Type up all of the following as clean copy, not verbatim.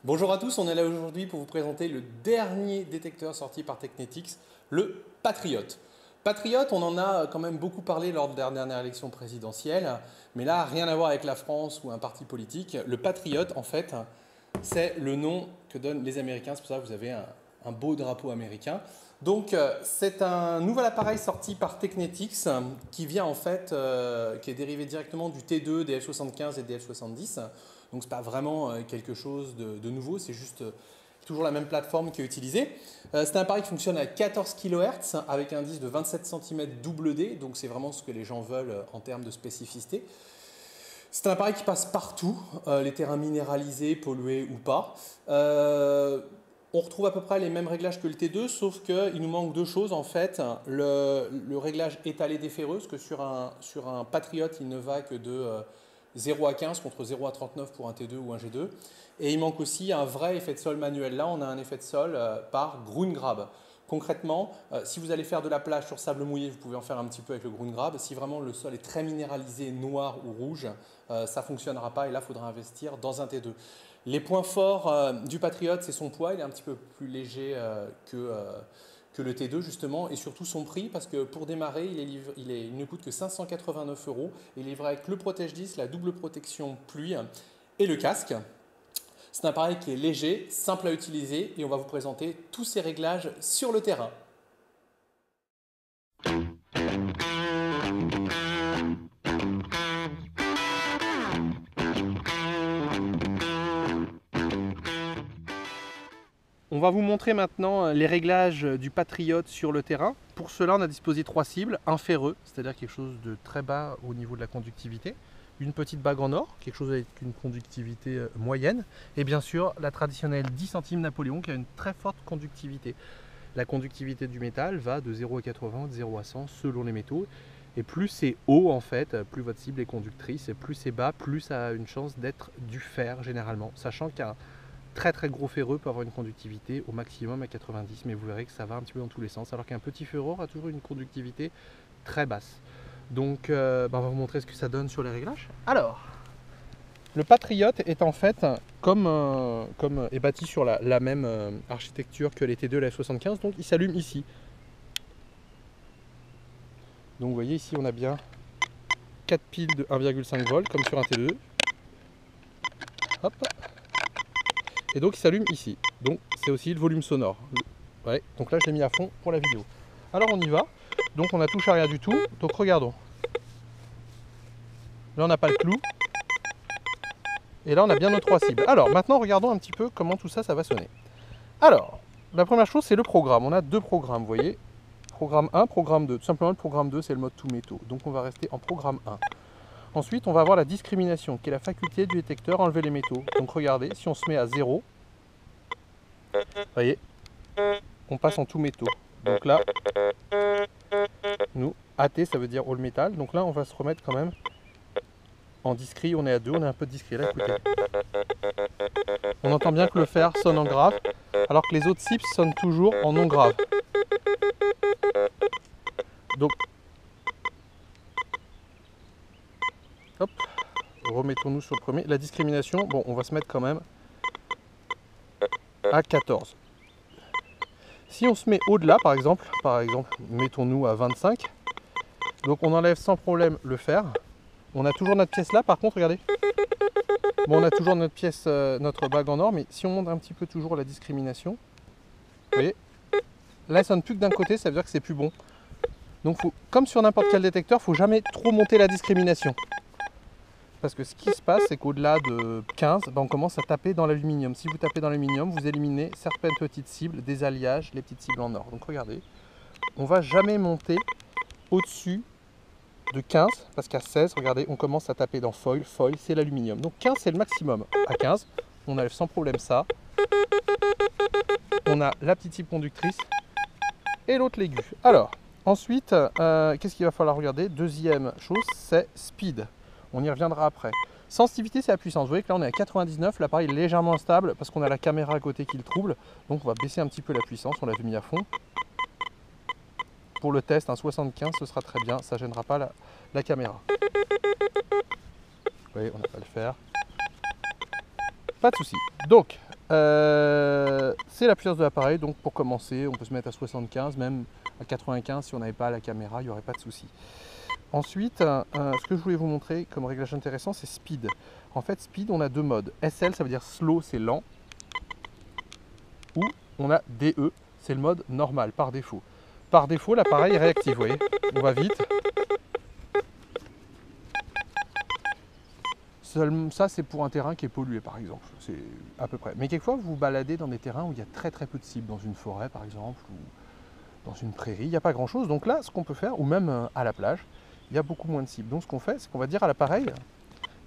Bonjour à tous, on est là aujourd'hui pour vous présenter le dernier détecteur sorti par Technetics, le Patriot. Patriot, on en a quand même beaucoup parlé lors de la dernière élection présidentielle, mais là, rien à voir avec la France ou un parti politique. Le Patriot, en fait, c'est le nom que donnent les Américains, c'est pour ça que vous avez un beau drapeau américain. Donc, c'est un nouvel appareil sorti par Technetics qui vient en fait, qui est dérivé directement du T2, des F75 et des F70. Donc, ce n'est pas vraiment quelque chose de nouveau, c'est juste toujours la même plateforme qui est utilisée. C'est un appareil qui fonctionne à 14 kHz avec un disque de 27 cm double D, donc c'est vraiment ce que les gens veulent en termes de spécificité. C'est un appareil qui passe partout, les terrains minéralisés, pollués ou pas. On retrouve à peu près les mêmes réglages que le T2, sauf qu'il nous manque deux choses en fait. Le réglage étalé des ferreux, parce que sur un Patriot, il ne va que de 0 à 15 contre 0 à 39 pour un T2 ou un G2. Et il manque aussi un vrai effet de sol manuel. Là, on a un effet de sol par Ground Grab. Concrètement, si vous allez faire de la plage sur sable mouillé, vous pouvez en faire un petit peu avec le Ground Grab. Si vraiment le sol est très minéralisé, noir ou rouge, ça ne fonctionnera pas et là, il faudra investir dans un T2. Les points forts du Patriot, c'est son poids. Il est un petit peu plus léger que le T2 justement, et surtout son prix, parce que pour démarrer, il ne coûte que 589 €. Il est livré avec le protège-disque, la double protection pluie et le casque. C'est un appareil qui est léger, simple à utiliser, et on va vous présenter tous ces réglages sur le terrain. On va vous montrer maintenant les réglages du Patriot sur le terrain. Pour cela, on a disposé trois cibles, un ferreux, c'est-à-dire quelque chose de très bas au niveau de la conductivité, une petite bague en or, quelque chose avec une conductivité moyenne, et bien sûr la traditionnelle 10 centimes Napoléon qui a une très forte conductivité. La conductivité du métal va de 0 à 80, de 0 à 100 selon les métaux, et plus c'est haut en fait, plus votre cible est conductrice, et plus c'est bas, plus ça a une chance d'être du fer généralement, sachant qu'un très gros ferreux peut avoir une conductivité au maximum à 90, mais vous verrez que ça va un petit peu dans tous les sens, alors qu'un petit ferreux aura toujours une conductivité très basse. Donc on va vous montrer ce que ça donne sur les réglages. Alors, le Patriot est en fait comme est bâti sur la même architecture que les T2 et la F75, donc il s'allume ici. Donc vous voyez ici on a bien 4 piles de 1,5 volts comme sur un T2. Hop. Et donc il s'allume ici. Donc c'est aussi le volume sonore. Ouais, donc là je l'ai mis à fond pour la vidéo. Alors on y va. Donc on a touché à rien du tout. Donc regardons. Là on n'a pas le clou. Et là on a bien nos trois cibles. Alors maintenant regardons un petit peu comment tout ça va sonner. Alors, la première chose c'est le programme. On a deux programmes, vous voyez. Programme 1, programme 2. Tout simplement le programme 2 c'est le mode tout métaux. Donc on va rester en programme 1. Ensuite, on va avoir la discrimination, qui est la faculté du détecteur à enlever les métaux. Donc regardez, si on se met à 0, vous voyez, on passe en tout métaux. Donc là, nous, AT, ça veut dire all metal. Donc là, on va se remettre quand même en discret. On est à 2, on a un peu de discret. Là, écoutez. On entend bien que le fer sonne en grave, alors que les autres cibles sonnent toujours en non grave. Donc, hop, remettons-nous sur le premier. La discrimination, bon, on va se mettre quand même à 14. Si on se met au-delà, par exemple, mettons-nous à 25. Donc on enlève sans problème le fer. On a toujours notre pièce là, par contre, regardez. Bon, on a toujours notre pièce, notre bague en or, mais si on monte un petit peu toujours la discrimination, vous voyez, là, elle sonne plus que d'un côté, ça veut dire que c'est plus bon. Donc, comme sur n'importe quel détecteur, il ne faut jamais trop monter la discrimination. Parce que ce qui se passe, c'est qu'au-delà de 15, on commence à taper dans l'aluminium. Si vous tapez dans l'aluminium, vous éliminez certaines petites cibles, des alliages, les petites cibles en or. Donc regardez, on ne va jamais monter au-dessus de 15, parce qu'à 16, regardez, on commence à taper dans foil. Foil, c'est l'aluminium. Donc 15, c'est le maximum. À 15, on enlève sans problème ça. On a la petite cible conductrice et l'autre l'aigu. Alors, ensuite, qu'est-ce qu'il va falloir regarder? Deuxième chose, c'est speed. On y reviendra après. Sensitivité, c'est la puissance. Vous voyez que là, on est à 99. L'appareil est légèrement instable parce qu'on a la caméra à côté qui le trouble. Donc, on va baisser un petit peu la puissance. On l'avait mis à fond. Pour le test, un 75, ce sera très bien. Ça ne gênera pas la caméra. Oui, on n'a pas à le faire. Pas de souci. Donc, c'est la puissance de l'appareil. Donc, pour commencer, on peut se mettre à 75, même à 95 si on n'avait pas la caméra, il n'y aurait pas de souci. Ensuite, ce que je voulais vous montrer comme réglage intéressant, c'est Speed. En fait, Speed, on a deux modes. SL, ça veut dire slow, c'est lent. Ou on a DE, c'est le mode normal, par défaut. Par défaut, l'appareil est réactif, vous voyez. On va vite. Ça, c'est pour un terrain qui est pollué, par exemple. C'est à peu près. Mais quelquefois, vous vous baladez dans des terrains où il y a très peu de cibles, dans une forêt, par exemple, ou dans une prairie, il n'y a pas grand-chose. Donc là, ce qu'on peut faire, ou même à la plage, il y a beaucoup moins de cibles. Donc ce qu'on fait, c'est qu'on va dire à l'appareil,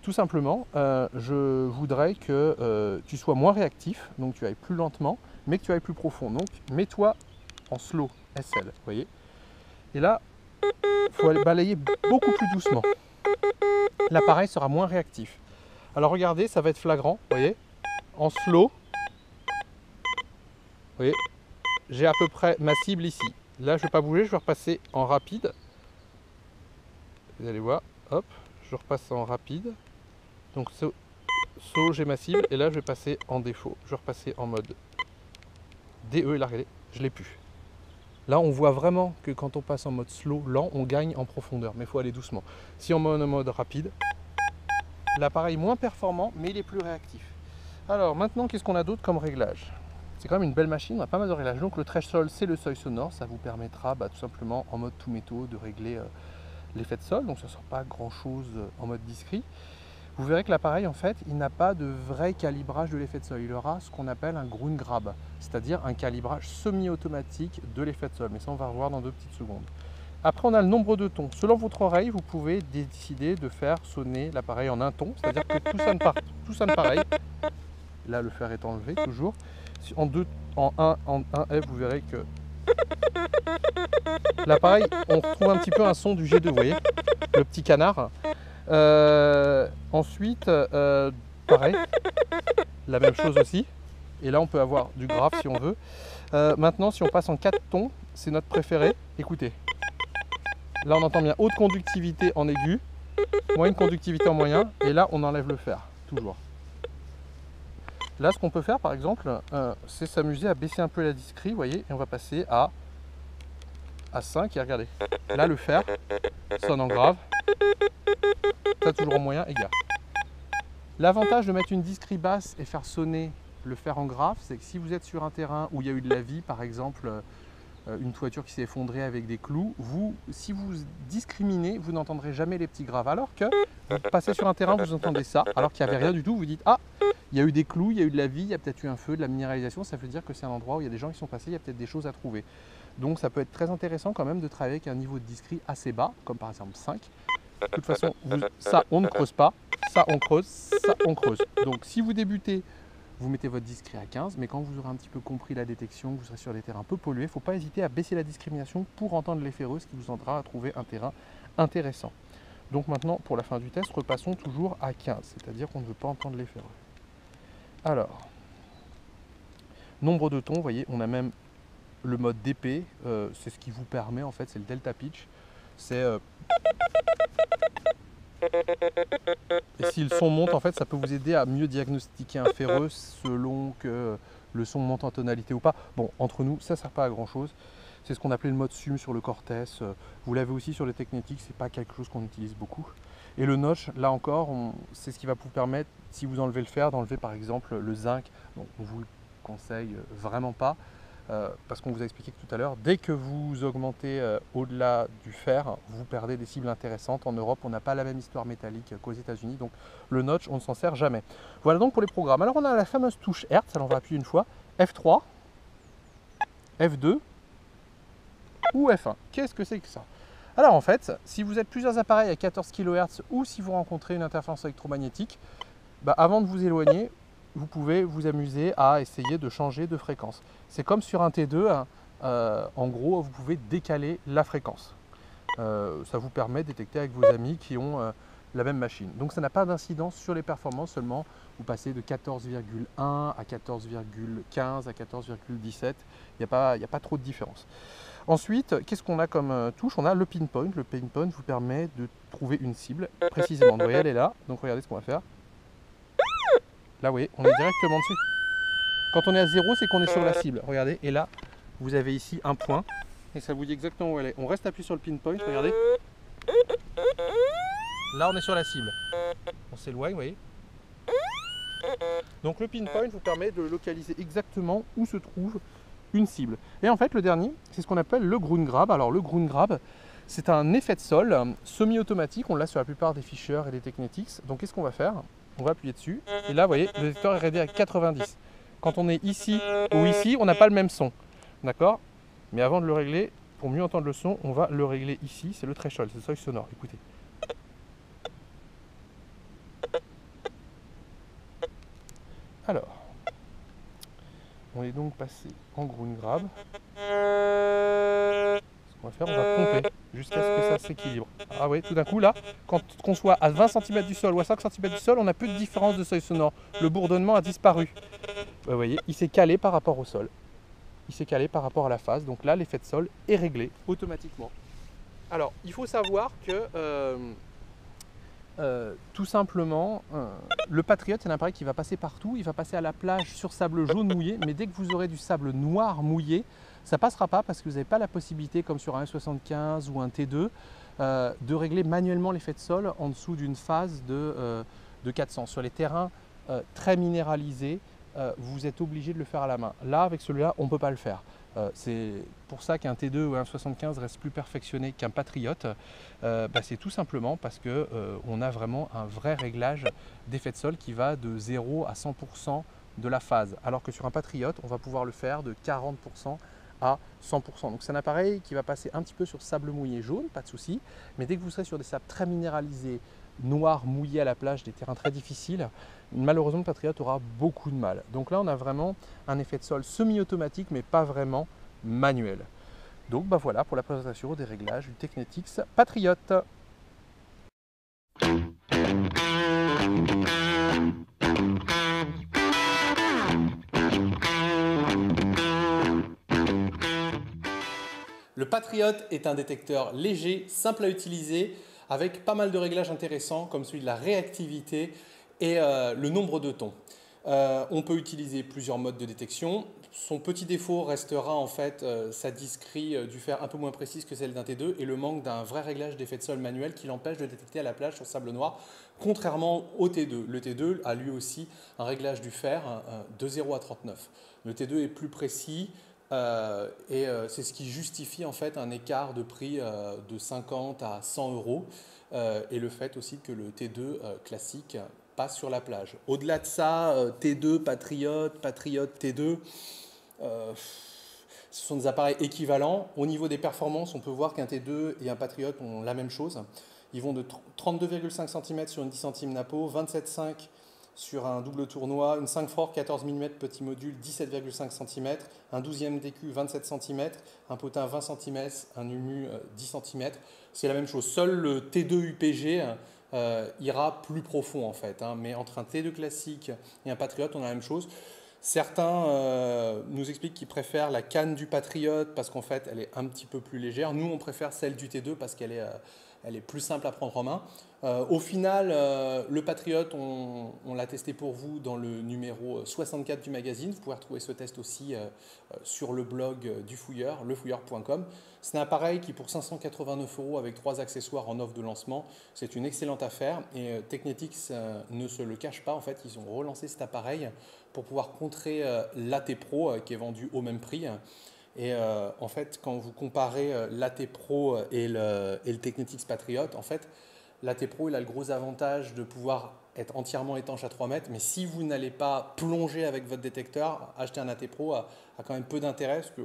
tout simplement, je voudrais que tu sois moins réactif, donc tu ailles plus lentement, mais que tu ailles plus profond. Donc mets-toi en slow, SL, vous voyez. Et là, il faut aller balayer beaucoup plus doucement. L'appareil sera moins réactif. Alors regardez, ça va être flagrant, vous voyez, en slow, vous voyez, j'ai à peu près ma cible ici. Là, je ne vais pas bouger, je vais repasser en rapide. Vous allez voir, hop, je repasse en rapide. Donc, slow, j'ai ma cible, et là, je vais passer en défaut. Je vais repasser en mode DE, et là, regardez, je ne l'ai plus. Là, on voit vraiment que quand on passe en mode slow, lent, on gagne en profondeur, mais il faut aller doucement. Si on met en mode rapide, l'appareil est moins performant, mais il est plus réactif. Alors maintenant, qu'est-ce qu'on a d'autre comme réglage? C'est quand même une belle machine, on a pas mal de réglages. Donc le threshold, c'est le seuil sonore, ça vous permettra tout simplement en mode tout métaux de régler l'effet de sol, donc ça ne sera pas grand-chose en mode discret. Vous verrez que l'appareil, en fait, il n'a pas de vrai calibrage de l'effet de sol. Il aura ce qu'on appelle un ground grab, c'est-à-dire un calibrage semi-automatique de l'effet de sol. Mais ça, on va revoir dans 2 petites secondes. Après, on a le nombre de tons. Selon votre oreille, vous pouvez décider de faire sonner l'appareil en un ton, c'est-à-dire que tout sonne pareil. Là, le fer est enlevé, toujours. En 1 F, vous verrez que l'appareil, on retrouve un petit peu un son du G2, vous voyez, le petit canard. Ensuite, pareil, la même chose aussi. Et là, on peut avoir du grave si on veut. Maintenant, si on passe en 4 tons, c'est notre préféré. Écoutez. Là, on entend bien haute conductivité en aigu, moyenne conductivité en moyen, et là, on enlève le fer, toujours. Là, ce qu'on peut faire, par exemple, c'est s'amuser à baisser un peu la discrete, vous voyez, et on va passer à 5, et regardez. Là, le fer sonne en grave, ça toujours en moyen, égard. L'avantage de mettre une discrete basse et faire sonner le fer en grave, c'est que si vous êtes sur un terrain où il y a eu de la vie, par exemple, une toiture qui s'est effondrée avec des clous, si vous discriminez, vous n'entendrez jamais les petits graves. Alors que vous passez sur un terrain, vous entendez ça, alors qu'il n'y avait rien du tout, vous dites « Ah, il y a eu des clous, il y a eu de la vie, il y a peut-être eu un feu, de la minéralisation », ça veut dire que c'est un endroit où il y a des gens qui sont passés, il y a peut-être des choses à trouver. Donc ça peut être très intéressant quand même de travailler avec un niveau de discrete assez bas, comme par exemple 5. De toute façon, ça on ne creuse pas, ça on creuse, ça on creuse. Donc si vous débutez, vous mettez votre discrete à 15, mais quand vous aurez un petit peu compris la détection, vous serez sur des terrains un peu pollués, il ne faut pas hésiter à baisser la discrimination pour entendre les ferreux, ce qui vous aidera à trouver un terrain intéressant. Donc maintenant, pour la fin du test, repassons toujours à 15, c'est-à-dire qu'on ne veut pas entendre les ferreux. Alors, nombre de tons, vous voyez, on a même le mode DP, c'est ce qui vous permet, en fait, c'est le delta pitch. C'est et si le son monte, en fait, ça peut vous aider à mieux diagnostiquer un ferreux selon que le son monte en tonalité ou pas. Bon, entre nous, ça ne sert pas à grand chose. C'est ce qu'on appelait le mode SUM sur le Cortès. Vous l'avez aussi sur les Technetics, c'est pas quelque chose qu'on utilise beaucoup. Et le notch, là encore, c'est ce qui va vous permettre, si vous enlevez le fer, d'enlever par exemple le zinc. Donc on vous le conseille vraiment pas. Parce qu'on vous a expliqué que tout à l'heure, dès que vous augmentez au-delà du fer, vous perdez des cibles intéressantes. En Europe, on n'a pas la même histoire métallique qu'aux États-Unis, donc le notch, on ne s'en sert jamais. Voilà donc pour les programmes. Alors on a la fameuse touche Hertz, alors on va appuyer une fois, F3, F2 ou F1. Qu'est-ce que c'est que ça? Alors en fait, si vous êtes plusieurs appareils à 14 kHz ou si vous rencontrez une interférence électromagnétique, avant de vous éloigner, vous pouvez vous amuser à essayer de changer de fréquence. C'est comme sur un T2, hein, en gros, vous pouvez décaler la fréquence. Ça vous permet de détecter avec vos amis qui ont la même machine. Donc ça n'a pas d'incidence sur les performances, seulement vous passez de 14,1 à 14,15 à 14,17, il n'y a pas trop de différence. Ensuite, qu'est-ce qu'on a comme touche? On a le pinpoint. Le pinpoint vous permet de trouver une cible précisément. Vous voyez, elle est là. Donc regardez ce qu'on va faire. Là, vous voyez, on est directement dessus. Quand on est à 0, c'est qu'on est sur la cible. Regardez, et là, vous avez ici un point. Et ça vous dit exactement où elle est. On reste appuyé sur le pinpoint, regardez. Là, on est sur la cible. On s'éloigne, vous voyez. Donc le pinpoint vous permet de localiser exactement où se trouve une cible. Et en fait, le dernier, c'est ce qu'on appelle le ground grab. Alors le ground grab, c'est un effet de sol semi-automatique. On l'a sur la plupart des Fisher et des Technetics. Donc qu'est-ce qu'on va faire? On va appuyer dessus. Et là, vous voyez, le détecteur est réglé à 90. Quand on est ici ou ici, on n'a pas le même son. D'accord? Mais avant de le régler, pour mieux entendre le son, on va le régler ici. C'est le threshold, c'est le seuil sonore. Écoutez. Alors, on est donc passé en ground grab. Ce qu'on va faire, on va pomper jusqu'à ce que ça s'équilibre. Ah oui, tout d'un coup là, quand on soit à 20 cm du sol ou à 5 cm du sol, on n'a plus de différence de seuil sonore. Le bourdonnement a disparu. Vous voyez, il s'est calé par rapport au sol. Il s'est calé par rapport à la phase. Donc là, l'effet de sol est réglé automatiquement. Alors, il faut savoir que tout simplement, le Patriot, c'est un appareil qui va passer partout. Il va passer à la plage sur sable jaune mouillé, mais dès que vous aurez du sable noir mouillé, ça ne passera pas parce que vous n'avez pas la possibilité, comme sur un S75 ou un T2, de régler manuellement l'effet de sol en dessous d'une phase de 400. Sur les terrains très minéralisés, vous êtes obligé de le faire à la main. Là, avec celui-là, on ne peut pas le faire. C'est pour ça qu'un T2 ou un 75 reste plus perfectionné qu'un Patriot. C'est tout simplement parce qu'on a vraiment un vrai réglage d'effet de sol qui va de 0 à 100% de la phase. Alors que sur un Patriot, on va pouvoir le faire de 40% à 100%. Donc c'est un appareil qui va passer un petit peu sur sable mouillé jaune, pas de souci. Mais dès que vous serez sur des sables très minéralisés, noirs, mouillés à la plage, des terrains très difficiles, malheureusement le Patriot aura beaucoup de mal. Donc là on a vraiment un effet de sol semi-automatique mais pas vraiment manuel. Donc voilà pour la présentation des réglages du Technetics Patriot. Le Patriot est un détecteur léger, simple à utiliser, avec pas mal de réglages intéressants comme celui de la réactivité et le nombre de tons. On peut utiliser plusieurs modes de détection. Son petit défaut restera en fait sa discrete du fer un peu moins précise que celle d'un T2 et le manque d'un vrai réglage d'effet de sol manuel qui l'empêche de détecter à la plage sur sable noir, contrairement au T2. Le T2 a lui aussi un réglage du fer de 0 à 39. Le T2 est plus précis, c'est ce qui justifie en fait un écart de prix de 50 à 100 euros et le fait aussi que le T2 classique passe sur la plage. Au-delà de ça, T2, Patriot, Patriot, T2, ce sont des appareils équivalents. Au niveau des performances, on peut voir qu'un T2 et un Patriot ont la même chose. Ils vont de 32,5 cm sur une 10 cm Napo, 27,5 sur un double tournoi, une 5 Fork 14 mm petit module 17,5 cm, un 12e DQ 27 cm, un potin 20 cm, un UMU 10 cm. C'est la même chose. Seul le T2 UPG ira plus profond en fait. Mais entre un T2 classique et un Patriot, on a la même chose. Certains nous expliquent qu'ils préfèrent la canne du Patriot parce qu'en fait elle est un petit peu plus légère. Nous on préfère celle du T2 parce qu'elle est plus simple à prendre en main. Au final, le Patriot, on l'a testé pour vous dans le numéro 64 du magazine. Vous pouvez retrouver ce test aussi sur le blog du fouilleur, lefouilleur.com. C'est un appareil qui, pour 589 € avec 3 accessoires en offre de lancement, c'est une excellente affaire. Et Technetics ne se le cache pas. En fait, ils ont relancé cet appareil pour pouvoir contrer l'AT Pro qui est vendu au même prix. Et en fait, quand vous comparez l'AT Pro et le Technetics Patriot, en fait, l'AT Pro il a le gros avantage de pouvoir être entièrement étanche à 3 mètres, mais si vous n'allez pas plonger avec votre détecteur, acheter un AT Pro a quand même peu d'intérêt parce que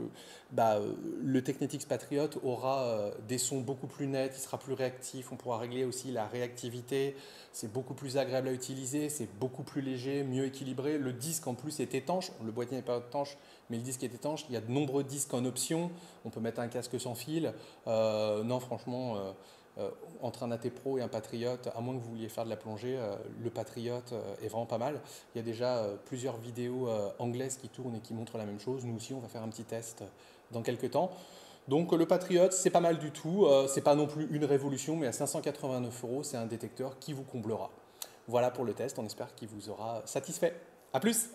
le Technetics Patriot aura des sons beaucoup plus nets, il sera plus réactif, on pourra régler aussi la réactivité, c'est beaucoup plus agréable à utiliser, c'est beaucoup plus léger, mieux équilibré. Le disque en plus est étanche, le boîtier n'est pas étanche, mais le disque est étanche. Il y a de nombreux disques en option, on peut mettre un casque sans fil. Non, franchement, entre un AT Pro et un Patriot, à moins que vous vouliez faire de la plongée, le Patriot est vraiment pas mal. Il y a déjà plusieurs vidéos anglaises qui tournent et qui montrent la même chose. Nous aussi, on va faire un petit test dans quelques temps. Donc le Patriot, c'est pas mal du tout. C'est pas non plus une révolution, mais à 589 €, c'est un détecteur qui vous comblera. Voilà pour le test, on espère qu'il vous aura satisfait. A plus!